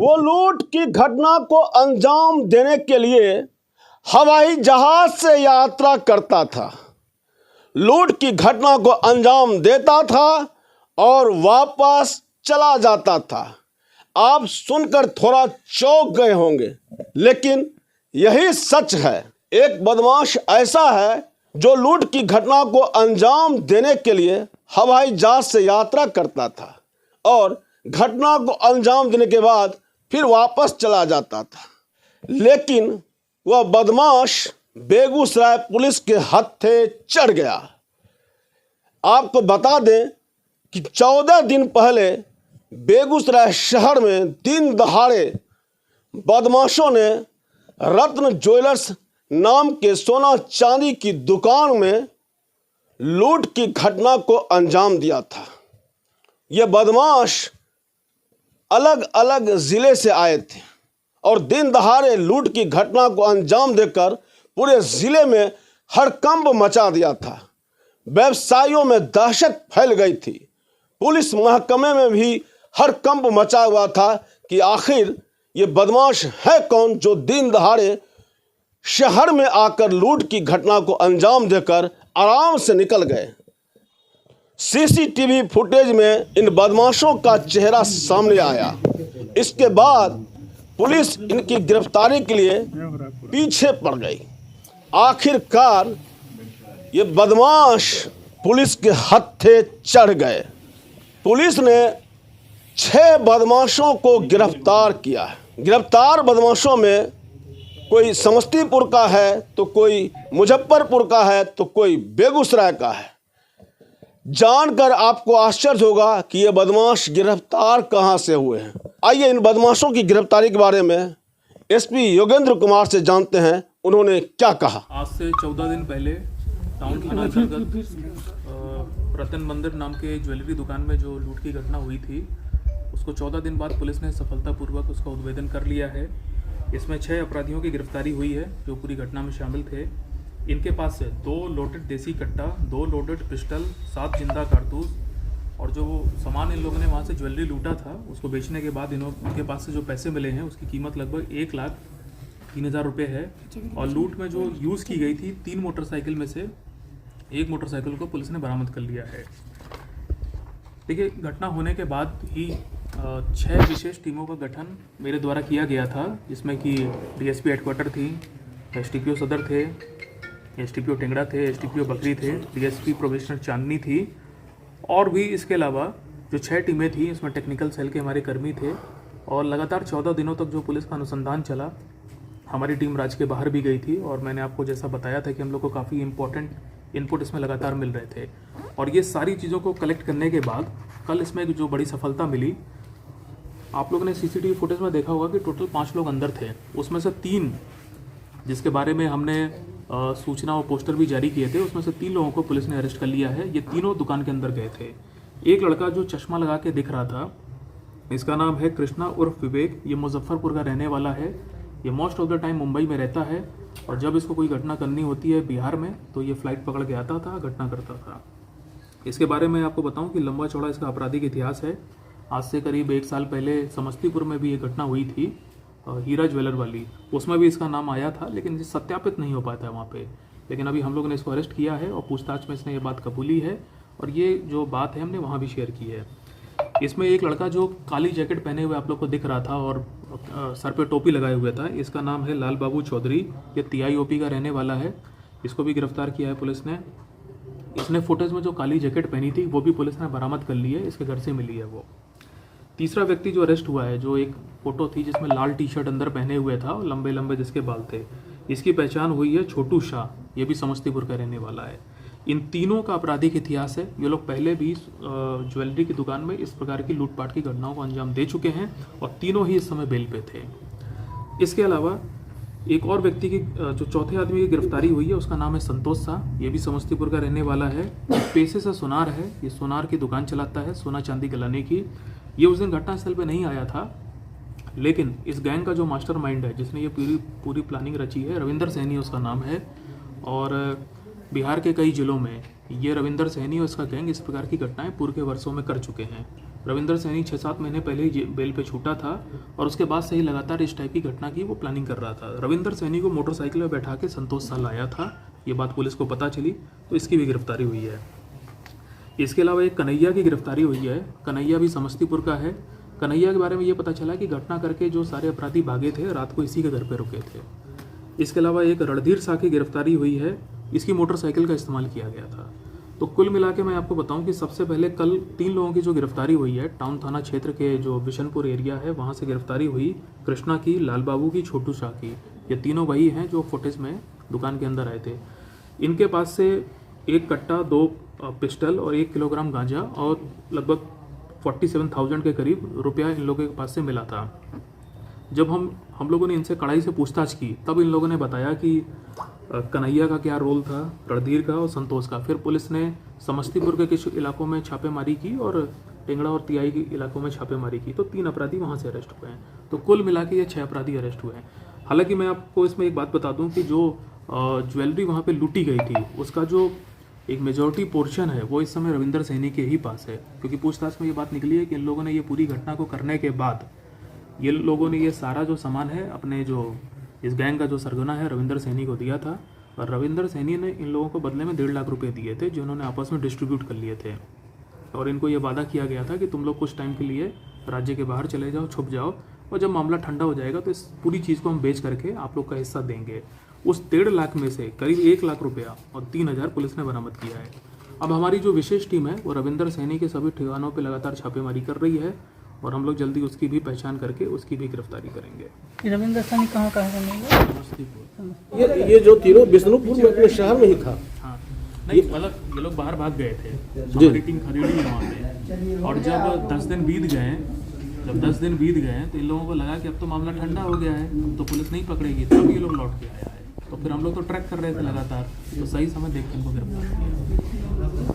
वो लूट की घटना को अंजाम देने के लिए हवाई जहाज से यात्रा करता था, लूट की घटना को अंजाम देता था और वापस चला जाता था। आप सुनकर थोड़ा चौंक गए होंगे, लेकिन यही सच है। एक बदमाश ऐसा है जो लूट की घटना को अंजाम देने के लिए हवाई जहाज से यात्रा करता था और घटना को अंजाम देने के बाद फिर वापस चला जाता था। लेकिन वह बदमाश बेगूसराय पुलिस के हत्थे चढ़ गया। आपको बता दें कि 14 दिन पहले बेगूसराय शहर में दिन दहाड़े बदमाशों ने रत्न ज्वेलर्स नाम के सोना चांदी की दुकान में लूट की घटना को अंजाम दिया था। ये बदमाश अलग अलग ज़िले से आए थे और दिन दहाड़े लूट की घटना को अंजाम देकर पूरे ज़िले में हड़कंप मचा दिया था। व्यवसायियों में दहशत फैल गई थी। पुलिस महकमे में भी हड़कंप मचा हुआ था कि आखिर ये बदमाश है कौन जो दिन दहाड़े शहर में आकर लूट की घटना को अंजाम देकर आराम से निकल गए। सीसीटीवी फुटेज में इन बदमाशों का चेहरा सामने आया। इसके बाद पुलिस इनकी गिरफ्तारी के लिए पीछे पड़ गई। आखिरकार ये बदमाश पुलिस के हत्थे चढ़ गए। पुलिस ने 6 बदमाशों को गिरफ्तार किया है। गिरफ्तार बदमाशों में कोई समस्तीपुर का है, तो कोई मुजफ्फरपुर का है, तो कोई बेगूसराय का है। जानकर आपको आश्चर्य होगा कि ये बदमाश गिरफ्तार कहां से हुए हैं। आइए इन बदमाशों की गिरफ्तारी के बारे में एसपी योगेंद्र कुमार से जानते हैं, उन्होंने क्या कहा। आज से 14 दिन पहले टाउन थाना अंतर्गत रतन मंदिर नाम के ज्वेलरी दुकान में जो लूट की घटना हुई थी, उसको 14 दिन बाद पुलिस ने सफलतापूर्वक उसका उद्भेदन कर लिया है। इसमें 6 अपराधियों की गिरफ्तारी हुई है जो पूरी घटना में शामिल थे। इनके पास से 2 लोडेड देसी कट्टा, 2 लोडेड पिस्टल, 7 जिंदा कारतूस और जो सामान इन लोगों ने वहाँ से ज्वेलरी लूटा था उसको बेचने के बाद इनके पास से जो पैसे मिले हैं उसकी कीमत लगभग 1,03,000 रुपये है। और लूट में जो यूज़ की गई थी 3 मोटरसाइकिल में से 1 मोटरसाइकिल को पुलिस ने बरामद कर लिया है। देखिए, घटना होने के बाद ही 6 विशेष टीमों का गठन मेरे द्वारा किया गया था, जिसमें कि डीएसपी हेडक्वार्टर थी, एसटीपीओ सदर थे, एसटीपीओ टेंगड़ा थे, एसटीपीओ बकरी थे, डीएसपी प्रोबेशनर चांदनी थी और भी इसके अलावा जो 6 टीमें थी इसमें टेक्निकल सेल के हमारे कर्मी थे। और लगातार 14 दिनों तक जो पुलिस का अनुसंधान चला, हमारी टीम राज्य के बाहर भी गई थी और मैंने आपको जैसा बताया था कि हम लोग को काफ़ी इंपॉर्टेंट इनपुट इसमें लगातार मिल रहे थे। और ये सारी चीज़ों को कलेक्ट करने के बाद कल इसमें जो बड़ी सफलता मिली, आप लोगों ने सीसीटीवी फुटेज में देखा होगा कि टोटल 5 लोग अंदर थे। उसमें से 3 जिसके बारे में हमने सूचना और पोस्टर भी जारी किए थे, उसमें से 3 लोगों को पुलिस ने अरेस्ट कर लिया है। ये तीनों दुकान के अंदर गए थे। एक लड़का जो चश्मा लगा के दिख रहा था, इसका नाम है कृष्णा उर्फ विवेक। ये मुजफ्फरपुर का रहने वाला है। ये most of the time Mumbai में रहता है और जब इसको कोई घटना करनी होती है बिहार में तो ये फ्लाइट पकड़ के आता था, घटना करता था। इसके बारे में आपको बताऊं कि लंबा चौड़ा इसका आपराधिक इतिहास है। आज से करीब 1 साल पहले समस्तीपुर में भी ये घटना हुई थी, हीरा ज्वेलर वाली, उसमें भी इसका नाम आया था, लेकिन सत्यापित नहीं हो पाया था वहाँ पे। लेकिन अभी हम लोगों ने इसको अरेस्ट किया है और पूछताछ में इसने ये बात कबूली है और ये जो बात है हमने वहाँ भी शेयर की है। इसमें एक लड़का जो काली जैकेट पहने हुए आप लोग को दिख रहा था और सर पे टोपी लगाए हुए था, इसका नाम है लाल बाबू चौधरी। ये TIOP का रहने वाला है। इसको भी गिरफ्तार किया है पुलिस ने। इसने फुटेज में जो काली जैकेट पहनी थी वो भी पुलिस ने बरामद कर ली है, इसके घर से मिली है वो। तीसरा व्यक्ति जो अरेस्ट हुआ है, जो एक फोटो थी जिसमें लाल टी-शर्ट अंदर पहने हुए था और लंबे लंबे जिसके बाल थे, इसकी पहचान हुई है छोटू शाह। ये भी समस्तीपुर का रहने वाला है। इन तीनों का आपराधिक इतिहास है। ये लोग पहले भी ज्वेलरी की दुकान में इस प्रकार की लूटपाट की घटनाओं को अंजाम दे चुके हैं और तीनों ही इस समय बेल पे थे। इसके अलावा एक और व्यक्ति की जो चौथे आदमी की गिरफ्तारी हुई है, उसका नाम है संतोष शाह। ये भी समस्तीपुर का रहने वाला है। पेशे से सोनार है। ये सोनार की दुकान चलाता है, सोना चांदी गलाने की। ये उस दिन घटनास्थल पे नहीं आया था, लेकिन इस गैंग का जो मास्टरमाइंड है, जिसने ये पूरी प्लानिंग रची है, रविंदर सैनी उसका नाम है। और बिहार के कई जिलों में ये रविंदर सैनी और इसका गैंग इस प्रकार की घटनाएं पूर्व के वर्षों में कर चुके हैं। रविंदर सैनी 6-7 महीने पहले ही बेल पे छूटा था और उसके बाद से ही लगातार इस टाइप की घटना की वो प्लानिंग कर रहा था। रविंदर सैनी को मोटरसाइकिल में बैठा के संतोष साल आया था, ये बात पुलिस को पता चली तो इसकी भी गिरफ्तारी हुई है। इसके अलावा एक कन्हैया की गिरफ्तारी हुई है। कन्हैया भी समस्तीपुर का है। कन्हैया के बारे में ये पता चला कि घटना करके जो सारे अपराधी भागे थे रात को इसी के घर पे रुके थे। इसके अलावा एक रणधीर शाह की गिरफ्तारी हुई है, इसकी मोटरसाइकिल का इस्तेमाल किया गया था। तो कुल मिला के मैं आपको बताऊं कि सबसे पहले कल 3 लोगों की जो गिरफ्तारी हुई है, टाउन थाना क्षेत्र के जो बिशनपुर एरिया है वहाँ से गिरफ्तारी हुई कृष्णा की, लाल बाबू की, छोटू शाह की। ये तीनों वही हैं जो फुटेज में दुकान के अंदर आए थे। इनके पास से 1 कट्टा, 2 पिस्टल और 1 किलोग्राम गांजा और लगभग 47,000 के करीब रुपया इन लोगों के पास से मिला था। जब हम लोगों ने इनसे कड़ाई से पूछताछ की तब इन लोगों ने बताया कि कन्हैया का क्या रोल था, रणधीर का और संतोष का। फिर पुलिस ने समस्तीपुर के कुछ इलाकों में छापेमारी की और टेंगड़ा और तियाई के इलाकों में छापेमारी की, तो 3 अपराधी वहाँ से अरेस्ट हुए हैं। तो कुल मिला के ये 6 अपराधी अरेस्ट हुए हैं। हालांकि मैं आपको इसमें एक बात बता दूं कि जो ज्वेलरी वहाँ पे लूटी गई थी उसका जो एक मेजॉरिटी पोर्शन है वो इस समय रविंदर सैनी के ही पास है, क्योंकि पूछताछ में ये बात निकली है कि इन लोगों ने ये पूरी घटना को करने के बाद ये लोगों ने ये सारा जो सामान है अपने जो इस गैंग का जो सरगना है रविंदर सैनी को दिया था और रविंदर सैनी ने इन लोगों को बदले में 1.5 लाख रुपए दिए थे जो उन्होंने आपस में डिस्ट्रीब्यूट कर लिए थे। और इनको ये वादा किया गया था कि तुम लोग कुछ टाइम के लिए राज्य के बाहर चले जाओ, छुप जाओ, और जब मामला ठंडा हो जाएगा तो इस पूरी चीज़ को हम बेच करके आप लोग का हिस्सा देंगे। उस 1.5 लाख में से करीब 1 लाख रुपया और 3,000 पुलिस ने बरामद किया है। अब हमारी जो विशेष टीम है वो रविंदर सैनी के सभी ठिकानों पे लगातार छापेमारी कर रही है और हम लोग जल्दी उसकी भी पहचान करके उसकी भी गिरफ्तारी करेंगे। रविंदर सैनी कहाँ रहने वाला? समस्तीपुर। ये जो तीनों बिष्णुपुर में अपने शहर में ही था। हाँ, नहीं मतलब ये लोग बाहर भाग गए थे, हमारी टीम खरीदी है वहाँ पे। और जब 10 दिन बीत गए तो इन लोगों को लगा कि अब तो मामला ठंडा हो गया है, तो पुलिस नहीं पकड़ेगी, तब ये लोग लौट के आया है। तो फिर हम लोग तो ट्रैक कर रहे थे लगातार, तो सही समय देख के इनको गिरफ्तार किया।